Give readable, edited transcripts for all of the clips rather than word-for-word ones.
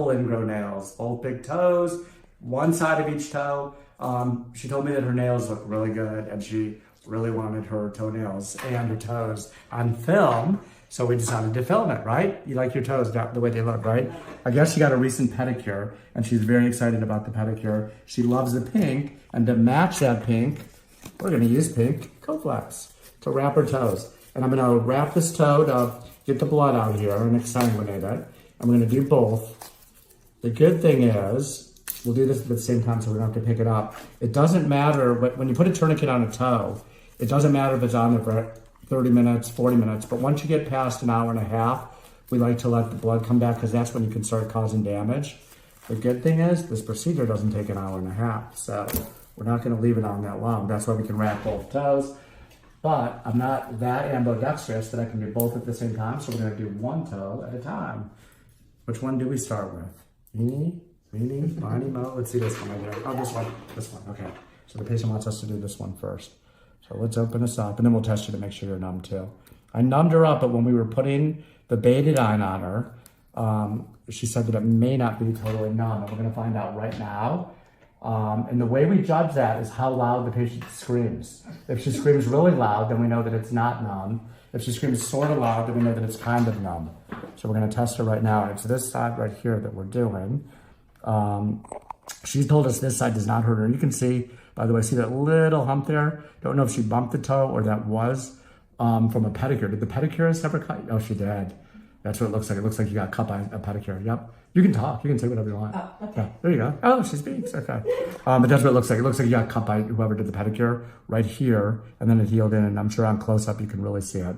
Ingrown nails, both big toes, one side of each toe. She told me that her nails look really good and she really wanted her toenails and her toes on film. So we decided to film it, right? You like your toes the way they look, right? I guess she got a recent pedicure and she's very excited about the pedicure. She loves the pink, and to match that pink, we're gonna use pink Coflex to wrap her toes. And I'm gonna wrap this toe to get the blood out here and exsanguinate it. I'm gonna do both. The good thing is, we'll do this at the same time so we don't have to pick it up. It doesn't matter, when you put a tourniquet on a toe, it doesn't matter if it's on there for 30 minutes, 40 minutes, but once you get past an hour and a half, we like to let the blood come back because that's when you can start causing damage. The good thing is, this procedure doesn't take an hour and a half, so we're not gonna leave it on that long. That's why we can wrap both toes. But I'm not that ambidextrous that I can do both at the same time, so we're gonna do one toe at a time. Which one do we start with? Eeny, meeny, miny, mo. Let's see this one right here. Oh, this one, okay. So the patient wants us to do this one first. So let's open this up, and then we'll test you to make sure you're numb too. I numbed her up, but when we were putting the Betadine on her, she said that it may not be totally numb, and we're gonna find out right now. And the way we judge that is how loud the patient screams. If she screams really loud, then we know that it's not numb. If she screams sort of loud, then we know that it's kind of numb. So we're gonna test her right now. And it's this side right here that we're doing. She told us this side does not hurt her. And you can see, by the way, see that little hump there? Don't know if she bumped the toe or that was from a pedicure. Did the pedicurist ever cut? Oh, she did. That's what it looks like. It looks like you got cut by a pedicure. Yep. You can talk. You can say whatever you want. Oh, okay. Yeah, there you go. Oh, she speaks. Okay. But that's what it looks like. It looks like you got cut by whoever did the pedicure right here, and then it healed in. And I'm sure on close up you can really see it.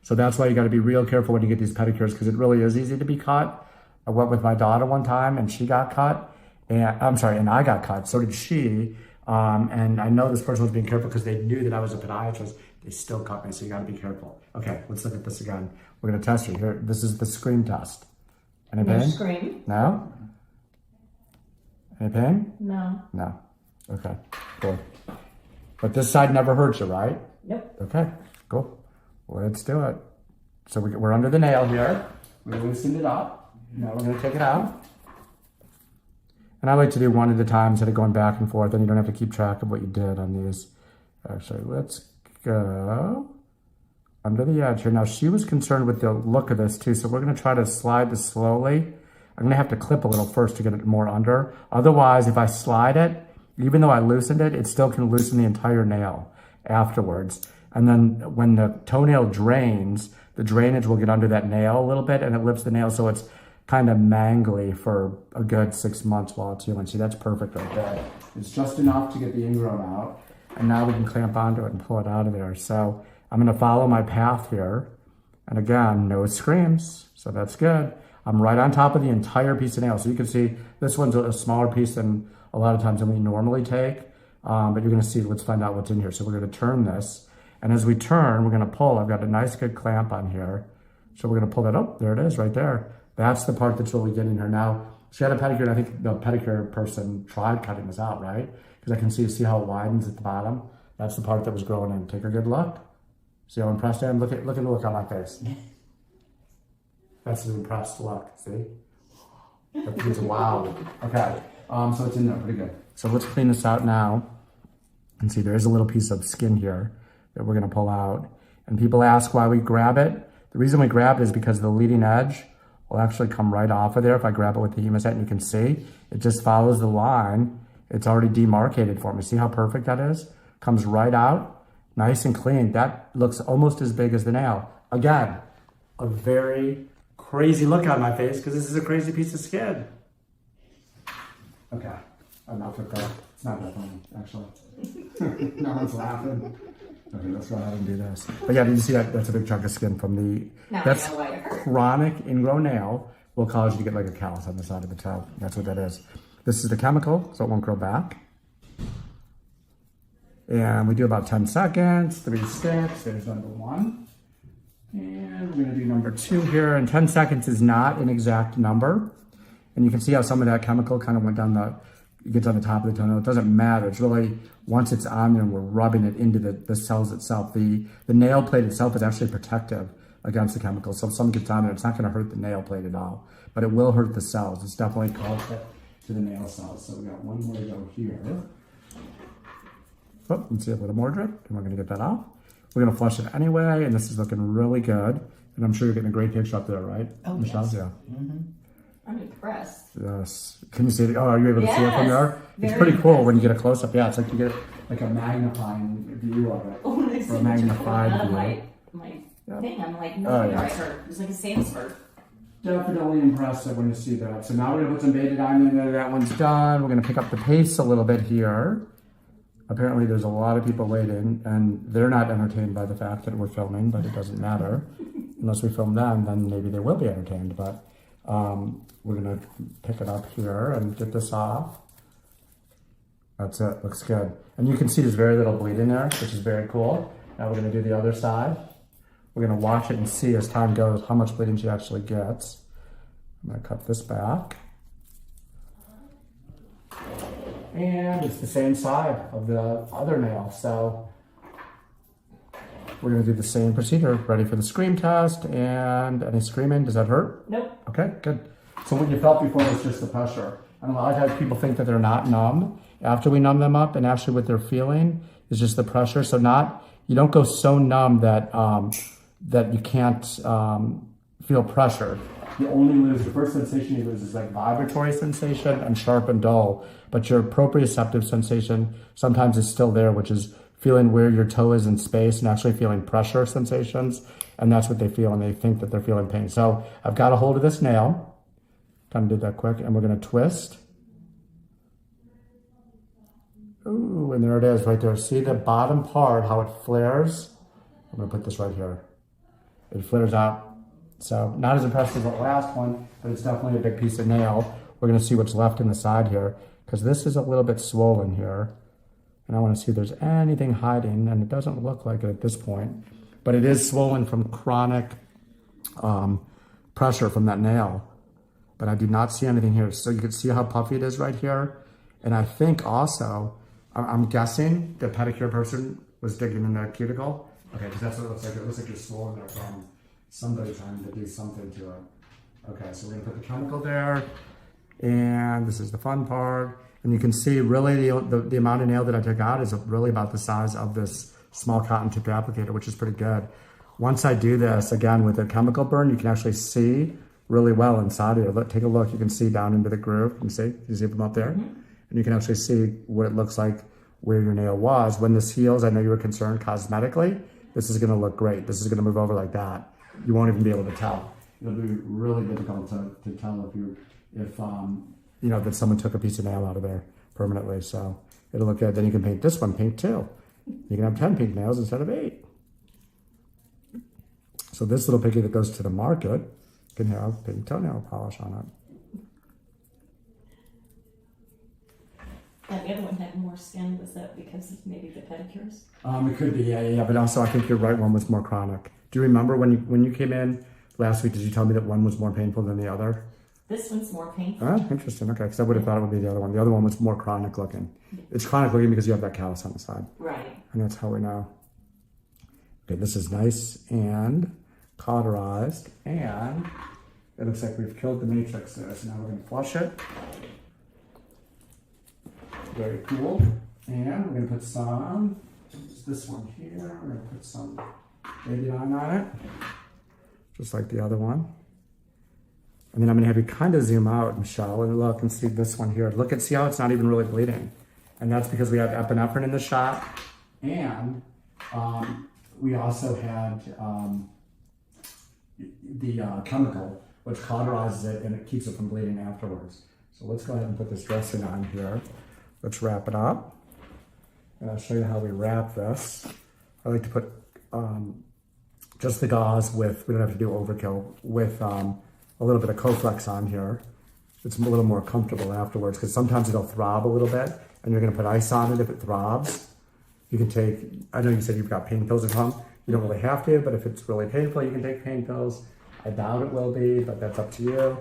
So that's why you got to be real careful when you get these pedicures, because it really is easy to be cut. I went with my daughter one time and she got cut. And I got cut. So did she. And I know this person was being careful because they knew that I was a podiatrist. They still cut me, so you got to be careful. Okay, let's look at this again. We're going to test you here. This is the scream test. Any pain? No scream. No? Any pain? No. No. Okay, cool. But this side never hurts you, right? Nope. Okay, cool. Let's do it. So we're under the nail here. We loosened it up. Now we're going to take it out. And I like to do one at a time instead of going back and forth, and you don't have to keep track of what you did on these. Actually, let's go under the edge here. Now, she was concerned with the look of this too, so we're gonna try to slide this slowly. I'm gonna have to clip a little first to get it more under. Otherwise, if I slide it, even though I loosened it, it still can loosen the entire nail afterwards. And then when the toenail drains, the drainage will get under that nail a little bit and it lifts the nail, so it's kind of mangly for a good 6 months while it's healing. See, that's perfect right there. It's just enough to get the ingrown out, and now we can clamp onto it and pull it out of there. So I'm gonna follow my path here. And again, no screams, so that's good. I'm right on top of the entire piece of nail. So you can see this one's a smaller piece than a lot of times than we normally take, but you're gonna see, let's find out what's in here. So we're gonna turn this, and as we turn, we're gonna pull. I've got a nice good clamp on here. So we're gonna pull that up, there it is right there. That's the part that's really getting her. Now, she had a pedicure, and I think the pedicure person tried cutting this out, right? Because I can see how it widens at the bottom. That's the part that was growing in. Take a good look. See how impressed I am? Look at the look on my face. That's an impressed look, see? That means wow. Okay, so it's in there pretty good. So let's clean this out now. And see, there is a little piece of skin here that we're gonna pull out. And people ask why we grab it. The reason we grab it is because the leading edge will actually come right off of there. If I grab it with the hemostat, and you can see, it just follows the line. It's already demarcated for me. See how perfect that is? Comes right out, nice and clean. That looks almost as big as the nail. Again, a very crazy look on my face because this is a crazy piece of skin. Okay, enough with that. It's not that funny, actually. No one's laughing. Okay, let's go ahead and do this. But yeah, did you see that? That's a big chunk of skin from the, that's chronic ingrown nail will cause you to get like a callus on the side of the toe. That's what that is. This is the chemical, so it won't grow back. And we do about 10 seconds, 3 sticks, there's number 1. And we're gonna do number 2 here, and 10 seconds is not an exact number. And you can see how some of that chemical kind of went down it gets on the top of the toenail. It doesn't matter. It's really, once it's on there, we're rubbing it into the cells itself. The nail plate itself is actually protective against the chemical. So if some gets on there, it's not going to hurt the nail plate at all, but it will hurt the cells. It's definitely caustic to the nail cells. So we got one more to go here. Oh, let's see a little more drip, and we're going to get that off. We're going to flush it anyway, and this is looking really good. And I'm sure you're getting a great picture up there, right? Oh, Michelle? yes. Yeah. Mm-hmm. I'm impressed. Yes. Can you see it? Oh, are you able to see it from there? It's Very pretty cool impressive. when you get a close-up. Yeah, it's like you get like a magnifying view of it. Oh, I see Or a what you're magnified pulling out of view. my Yeah. thing. I'm like, Oh, no, yeah. right, or it was like a sandspur. Definitely impressive when you see that. So now we're gonna put some betadine in there. That one's done. We're gonna pick up the pace a little bit here. Apparently there's a lot of people waiting and they're not entertained by the fact that we're filming, but it doesn't matter. Unless we film them, then maybe they will be entertained. But we're gonna pick it up here and get this off. That's it, looks good. And you can see there's very little bleed in there, which is very cool. Now we're gonna do the other side. We're gonna watch it and see as time goes how much bleeding she actually gets. I'm gonna cut this back. And it's the same side of the other nail. So we're gonna do the same procedure. Ready for the scream test. And any screaming, does that hurt? Nope. Okay, good. So what you felt before was just the pressure. And a lot of times people think that they're not numb after we numb them up, and actually what they're feeling is just the pressure. So you don't go so numb that that you can't feel pressure. You only lose, the first sensation you lose is like vibratory sensation and sharp and dull, but your proprioceptive sensation sometimes is still there, which is feeling where your toe is in space and actually feeling pressure sensations. And that's what they feel, and they think that they're feeling pain. So I've got a hold of this nail. Kind of did that quick, and we're gonna twist. Ooh, and there it is right there. See the bottom part, how it flares? I'm gonna put this right here. It flares out. So not as impressive as the last one, but it's definitely a big piece of nail. We're gonna see what's left in the side here, because this is a little bit swollen here. And I wanna see if there's anything hiding, and it doesn't look like it at this point, but it is swollen from chronic pressure from that nail. But I do not see anything here. So you can see how puffy it is right here. And I think also, I'm guessing the pedicure person was digging in that cuticle. Okay, because that's what it looks like. It looks like you're swollen there from somebody trying to do something to it. Okay, so we're gonna put the chemical there. And this is the fun part. And you can see really the amount of nail that I took out is really about the size of this small cotton tip applicator, which is pretty good. Once I do this, again, with a chemical burn, you can actually see really well inside of it. Look, take a look. You can see down into the groove. You see from up there? Mm-hmm. And you can actually see what it looks like where your nail was. When this heals, I know you were concerned cosmetically. This is gonna look great. This is gonna move over like that. You won't even be able to tell. It'll be really difficult to tell if that someone took a piece of nail out of there permanently. So it'll look good. Then you can paint this one pink too. You can have 10 pink nails instead of 8. So this little piggy that goes to the market can have pink toenail polish on it. Yeah, the other one had more skin. Was that because of maybe the pedicures? It could be, yeah. But also, I think you're right. One was more chronic. Do you remember when you came in last week? Did you tell me that one was more painful than the other? This one's more painful. Oh, interesting. Okay, because I would have thought it would be the other one. The other one was more chronic looking. It's chronic looking because you have that callus on the side. Right. And that's how we know. Okay, this is nice and cauterized, and it looks like we've killed the matrix there. So now we're going to flush it. Very cool. And we're going to put some, this one here, we're going to put some betadine on it, just like the other one. And then I'm going to have you kind of zoom out, Michelle, and look and see this one here. See how it's not even really bleeding. And that's because we have epinephrine in the shot. And we also had the chemical, which cauterizes it and it keeps it from bleeding afterwards. So let's go ahead and put this dressing on here. Let's wrap it up. And I'll show you how we wrap this. I like to put just the gauze we don't have to do overkill, with a little bit of Coflex on here. It's a little more comfortable afterwards, because sometimes it'll throb a little bit and you're gonna put ice on it if it throbs. You can take, I know you said you've got pain pills at home. You don't really have to, but if it's really painful, you can take pain pills. I doubt it will be, but that's up to you.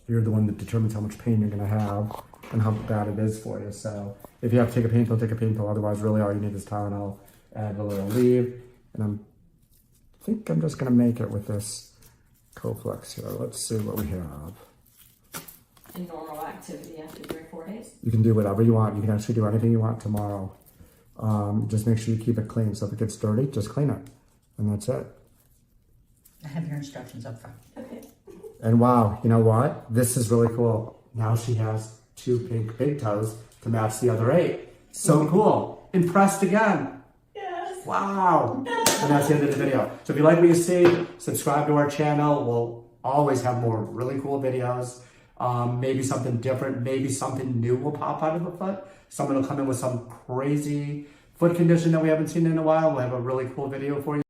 You're the one that determines how much pain you're gonna have and how bad it is for you. So if you have to take a pain pill, take a pain pill. Otherwise, really all you need is Tylenol and a little Aleve. And I'm think I'm just gonna make it with this Coflex here. Let's see what we have. In normal activity after 3 or 4 days? You can do whatever you want. You can actually do anything you want tomorrow. Just make sure you keep it clean. So if it gets dirty, just clean it. And that's it. I have your instructions up front. Okay. And wow, you know what? This is really cool. Now she has 2 pink big toes to match the other 8. So cool. Impressed again. Yes. Wow. And that's the end of the video. So if you like what you see, subscribe to our channel. We'll always have more really cool videos. Maybe something different. Maybe something new will pop out of the foot. Someone will come in with some crazy foot condition that we haven't seen in a while. We'll have a really cool video for you.